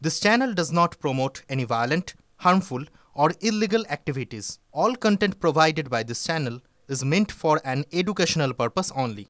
This channel does not promote any violent, harmful, or illegal activities. All content provided by this channel is meant for an educational purpose only.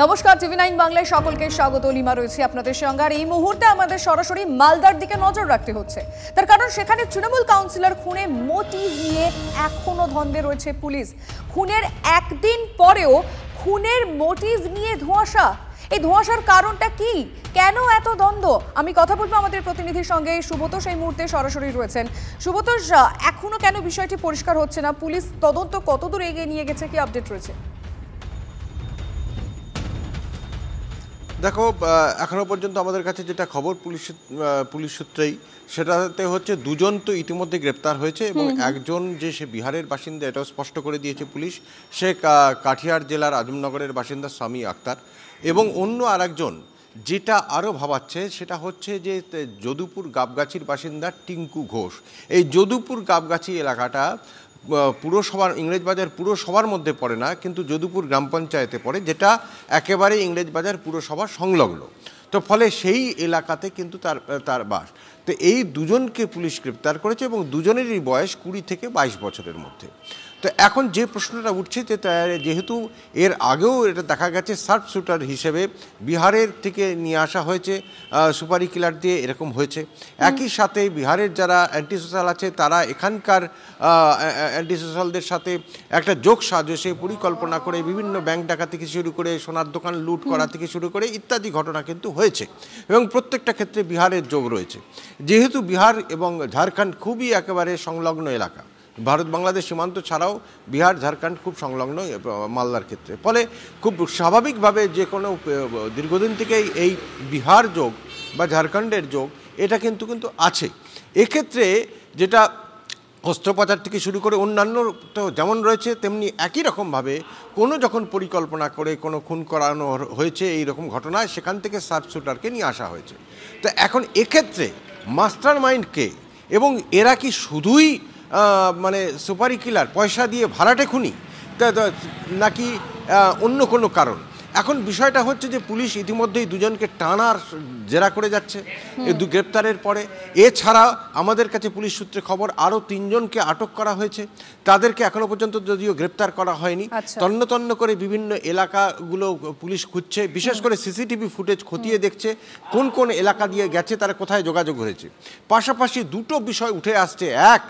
নমস্কার, টিভি9 বাংলায় সকলকে স্বাগত। Lima রয়েছে আপনাদের সঙ্গে। আর এই মুহূর্তে আমাদের সরাসরি মালদার দিকে নজর রাখতে হচ্ছে, তার কারণ সেখানে তৃণমূল কাউন্সিলর খুনে মোটিভ নিয়ে এখনো ধন্দে রয়েছে পুলিশ। খুনের একদিন পরেও খুনের মোটিভ নিয়ে ধোঁয়াশা। এই ধোঁয়াশার কারণটা কি, কেন এত দ্বন্দ্ব? আমি কথা বলবো আমাদের প্রতিনিধির সঙ্গে। সুব্রতোষ এই মুহূর্তে সরাসরি রয়েছেন। সুব্রতোষ, এখনো কেন বিষয়টি পরিষ্কার হচ্ছে না? পুলিশ তদন্ত কতদূর এগিয়ে নিয়ে গেছে, কি আপডেট রয়েছে? দেখো, এখনো পর্যন্ত আমাদের কাছে যেটা খবর পুলিশ সূত্রেই, সেটাতে হচ্ছে দুজন তো ইতিমধ্যে গ্রেপ্তার হয়েছে এবং একজন যে সে বিহারের বাসিন্দা এটাও স্পষ্ট করে দিয়েছে পুলিশ, সে কাঠিয়ার জেলার আজমনগরের বাসিন্দা স্বামী আক্তার। এবং অন্য আরেকজন যেটা আরও ভাবাচ্ছে সেটা হচ্ছে যে যদুপুর গাবগাছির বাসিন্দা টিঙ্কু ঘোষ। এই যদুপুর গাবগাছি এলাকাটা পুরসভার, ইংরেজবাজার পুরসভার মধ্যে পড়ে না, কিন্তু যদুপুর গ্রাম পঞ্চায়েতে পড়ে, যেটা একেবারে ইংরেজবাজার পুরসভার সংলগ্ন। তো ফলে সেই এলাকাতে কিন্তু তার বাস। তো এই দুজনকে পুলিশ গ্রেপ্তার করেছে এবং দুজনেরই বয়স 20 থেকে 22 বছরের মধ্যে। তো এখন যে প্রশ্নটা উঠছে যে যেহেতু এর আগেও এটা দেখা গেছে শার্প শুটার হিসেবে বিহারের থেকে নিয়ে আসা হয়েছে, সুপারি কিলার দিয়ে এরকম হয়েছে, একই সাথে বিহারের যারা অ্যান্টি সোশ্যাল আছে তারা এখানকার অ্যান্টি সোশ্যালদের সাথে একটা যোগ সাজসে পরিকল্পনা করে বিভিন্ন ব্যাংক ডাকা থেকে শুরু করে সোনার দোকান লুট করা থেকে শুরু করে ইত্যাদি ঘটনা কিন্তু হয়েছে এবং প্রত্যেকটা ক্ষেত্রে বিহারের যোগ রয়েছে। যেহেতু বিহার এবং ঝাড়খণ্ড খুবই একেবারে সংলগ্ন এলাকা, ভারত বাংলাদেশ সীমান্ত ছাড়াও বিহার ঝাড়খণ্ড খুব সংলগ্ন মালদার ক্ষেত্রে, ফলে খুব স্বাভাবিকভাবে যে কোনো দীর্ঘদিন থেকেই এই বিহার যোগ বা ঝাড়খণ্ডের যোগ এটা কিন্তু আছে। এক্ষেত্রে যেটা অস্ত্রোপচার থেকে শুরু করে অন্যান্য তো যেমন রয়েছে, তেমনি একই রকমভাবে কোনো যখন পরিকল্পনা করে কোনো খুন করানো হয়েছে এই রকম ঘটনায়, সেখান থেকে শার্প শুটারকে নিয়ে আসা হয়েছে। তো এখন এক্ষেত্রে মাস্টার মাইন্ড কে, এবং এরা কি শুধুই মানে সুপারি কিলার, পয়সা দিয়ে ভাড়াটে খুনি, নাকি অন্য কোনো কারণ? এখন বিষয়টা হচ্ছে যে পুলিশ ইতিমধ্যেই দুজনকে টানার জেরা করে যাচ্ছে এই গ্রেপ্তারের পরে। এছাড়া আমাদের কাছে পুলিশ সূত্রে খবর আরও 3 জনকে আটক করা হয়েছে, তাদেরকে এখনো পর্যন্ত যদিও গ্রেপ্তার করা হয়নি। তন্ন তন্ন করে বিভিন্ন এলাকাগুলো পুলিশ খুঁজছে, বিশেষ করে সিসিটিভি ফুটেজ খতিয়ে দেখছে কোন কোন এলাকা দিয়ে গেছে, তারা কোথায় যোগাযোগ হয়েছে। পাশাপাশি দুটো বিষয় উঠে আসছে। এক,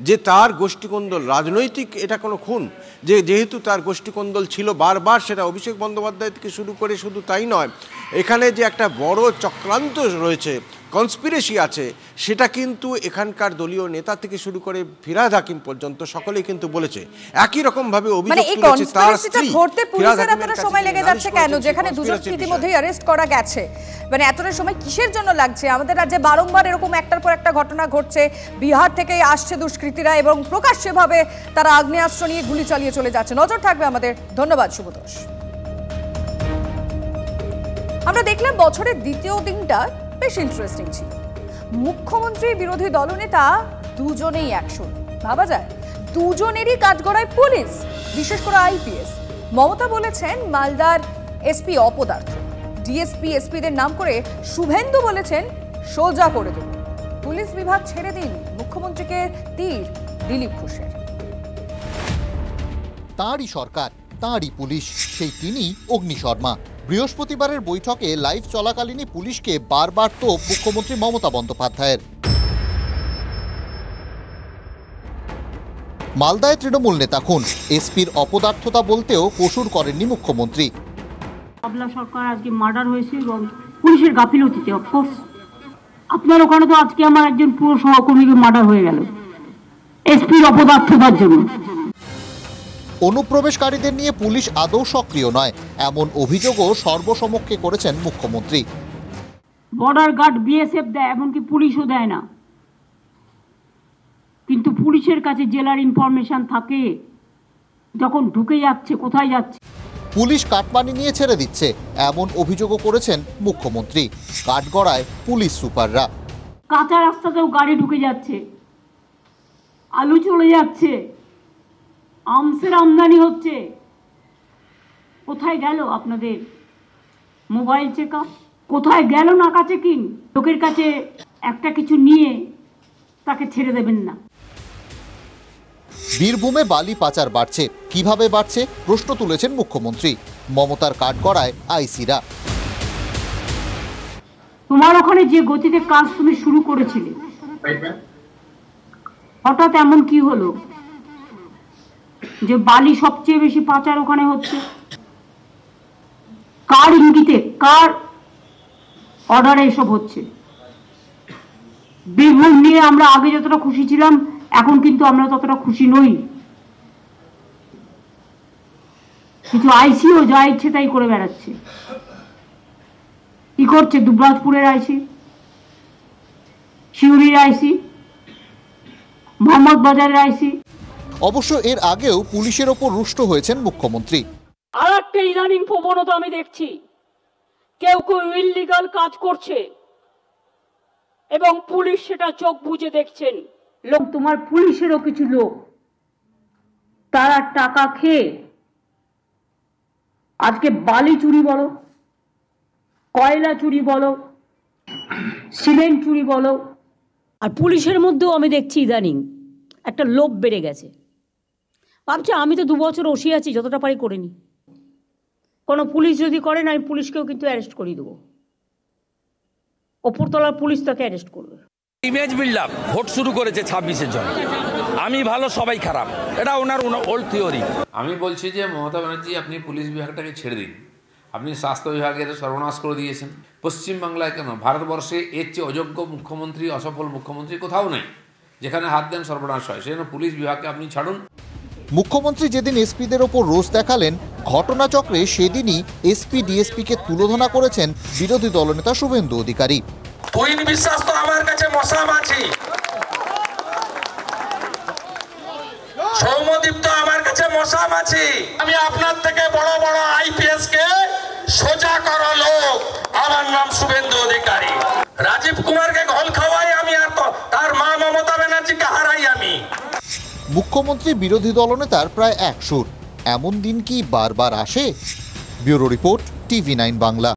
যে তার গোষ্ঠীকন্দল রাজনৈতিক এটা কোনো খুন, যেহেতু তার গোষ্ঠীকন্দল ছিল বারবার, সেটা অভিষেক বন্দ্যোপাধ্যায় থেকে শুরু করে, শুধু তাই নয়, এখানে যে একটা বড় চক্রান্ত রয়েছে, কনস্পিরেসি আছে, সেটা কিন্তু এখানকার দলীয় নেতা থেকে শুরু করে ফিরহাদ হাকিম পর্যন্ত সকলেই কিন্তু বলেছে। একই রকম ভাবে অভিযোগ তুলেছে তার স্ত্রী। ধরতে পুলিশের এতটা সময় লেগে যাচ্ছে কেন, যেখানে দুজনকে ইতিমধ্যেই অ্যারেস্ট করা গেছে? মানে এতটা সময় কিসের জন্য লাগছে? আমাদের রাজ্যে বারংবার এরকম একটার পর একটা ঘটনা ঘটছে। বিহার থেকে আসছে দুষ্কৃতীরা এবং প্রকাশ্যভাবে তারা আগ্নেয়াস্ত্র নিয়ে গুলি চালিয়ে চলে যাচ্ছে। নজর থাকবে আমাদের। ধন্যবাদ সুব্রতোষ। আমরা দেখলাম বছরের দ্বিতীয় দিনটা বেশ ইন্টারেস্টিং ছিল। মুখ্যমন্ত্রী, বিরোধী দলনেতা দুজনেই অ্যাকশন। ভাবা যায় দুজনেরই কাঠগড়ায় পুলিশ, বিশেষ করে আইপিএস। মমতা বলেছেন মালদার এসপি অপদার্থ, ডিএসপি এসপিদের নাম করে শুভেন্দু বলেছেন সোজা করে দেব। পুলিশ বিভাগ ছেড়ে দিন, মুখ্যমন্ত্রীকে তীর দিলীপ ঘোষের। তাঁরই সরকার, তাঁরই পুলিশ, সেই তিনি অগ্নি শর্মা। বৃহস্পতিবারের বৈঠকে লাইভ চলাকালীনই পুলিশকে বারবার তোপ মুখ্যমন্ত্রী মমতা বন্দ্যোপাধ্যায়ের। মালদায় তৃণমূল নেতা খুন, এসপির অপদার্থতা বলতেও কসুর করেননি মুখ্যমন্ত্রী। বাবলা সরকার আজকে মার্ডার হয়েছে এবং পুলিশের গাফিলতিতে। অফকোর্স আপনার ওখানে তো আজকে আমার একজন পুরো সহকর্মীকে মার্ডার হয়ে গেল এসপির অপদার্থতার জন্য। অনুপ্রবেশকারীদের নিয়ে পুলিশ আদৌ সক্রিয় নয়, এমন অভিযোগও সর্বসমক্ষে করেছেন মুখ্যমন্ত্রী। বর্ডার গার্ড বিএসএফ দেয়, এমনকি পুলিশও দেয় না, কিন্তু পুলিশের কাছে জেলার ইনফরমেশন থাকে যখন ঢুকে যাচ্ছে, কোথায় যাচ্ছে। পুলিশ কাটমানি নিয়ে ছেড়ে দিচ্ছে, এমন অভিযোগও করেছেন মুখ্যমন্ত্রী। কাঠগড়ায় পুলিশ সুপাররা। কাঁচা রাস্তাতেও গাড়ি ঢুকে যাচ্ছে, আলু চলে যাচ্ছে, আমসের আমদানি হচ্ছে। কোথায় গেল আপনাদের মোবাইল চেক আপ, কোথায় গেল নাকা চেকিং, লোকের কাছে একটা কিছু নিয়ে তাকে ছেড়ে দেবেন না। বীরভূমে বালি পাচার বাড়ছে, কিভাবে বাড়ছে প্রশ্ন তুলেছেন মুখ্যমন্ত্রী। মমতার কাঠগড়ায় আইসিরা। তোমার ওখানে যে গতিতে কাজ তুমি শুরু করেছিলে, হঠাৎ এমন কি হলো যে বালি সবচেয়ে বেশি পাচার ওখানে হচ্ছে? কার ইঙ্গিতে, কার অর্ডারে এসব হচ্ছে? বীরভূম নিয়ে আমরা আগে যতটা খুশি ছিলাম, এখন কিন্তু আমরা ততটা খুশি নই। কিছু আইসিও যা ইচ্ছে তাই করে বেড়াচ্ছে। কি করছে? দুবরাজপুরের আইসি, শিউরির আইসি, মোহাম্মদ বাজারের আইসি। অবশ্য এর আগেও পুলিশের ওপর রুষ্ট হয়েছেন মুখ্যমন্ত্রী। আর একটা ইদানিং প্রবণতা আমি দেখছি, কেউ কেউ ইললিগাল কাজ করছে এবং পুলিশ সেটা চোখ বুজে দেখছেন। লোক, তোমার পুলিশেরও কিছু লোক তারা টাকা খেয়ে আজকে বালি চুরি বলো, কয়লা চুরি বলো, সিমেন্ট চুরি বলো, আর পুলিশের মধ্যেও আমি দেখছি ইদানিং একটা লোভ বেড়ে গেছে। ভাবছি আমি তো 2 বছর ওসি আছি, যতটা পারি করে নি। কোনো পুলিশ যদি করে না, আমি পুলিশকেও কিন্তু অ্যারেস্ট করিয়ে দেবো। ওপরতলার পুলিশ তাকে অ্যারেস্ট করবে। ইমেজ বিল্ড আপ ভোট শুরু করেছে 26-এর জন্য। আমি ভালো, সবাই খারাপ, এটা ওনার ওল্ড থিওরি। আমি বলছি যে মমতা ব্যানার্জি, আপনি পুলিশ বিভাগটাকে ছেড়ে দিন। আপনি স্বাস্থ্য বিভাগের সর্বনাশ করে দিয়েছেন। পশ্চিমবাংলায় কেন, ভারতবর্ষে এর চেয়ে অযোগ্য মুখ্যমন্ত্রী, অসফল মুখ্যমন্ত্রী কোথাও নেই। যেখানে হাত দেন সর্বনাশ হয়। সেজন্য পুলিশ বিভাগকে আপনি ছাড়ুন। মুখ্যমন্ত্রী যেদিন এসপিদের ওপর রোষ দেখালেন, ঘটনাচক্রে সেদিনই এসপি ডিএসপিকে তুলোধনা করেছেন বিরোধী দলনেতা শুভেন্দু অধিকারী। তুহিন বিশ্বাস তো আমার কাছে মশা মাছি, সৌম্যদীপ তো আমার কাছে মশা মাছি। আমি আপনার থেকে বড় বড় আইপিএস কে সোজা করা লোক। আমার নাম শুভেন্দু অধিকারী। রাজীব কুমারকে ঘল খাওয়াই আমি, আর তার মা মমতা ব্যানার্জিকে হারাই আমি। মুখ্যমন্ত্রী বিরোধী দলনেতার প্রায় এক সুর। এমন দিন কি বারবার আসে? Bureau report, TV9 Bangla.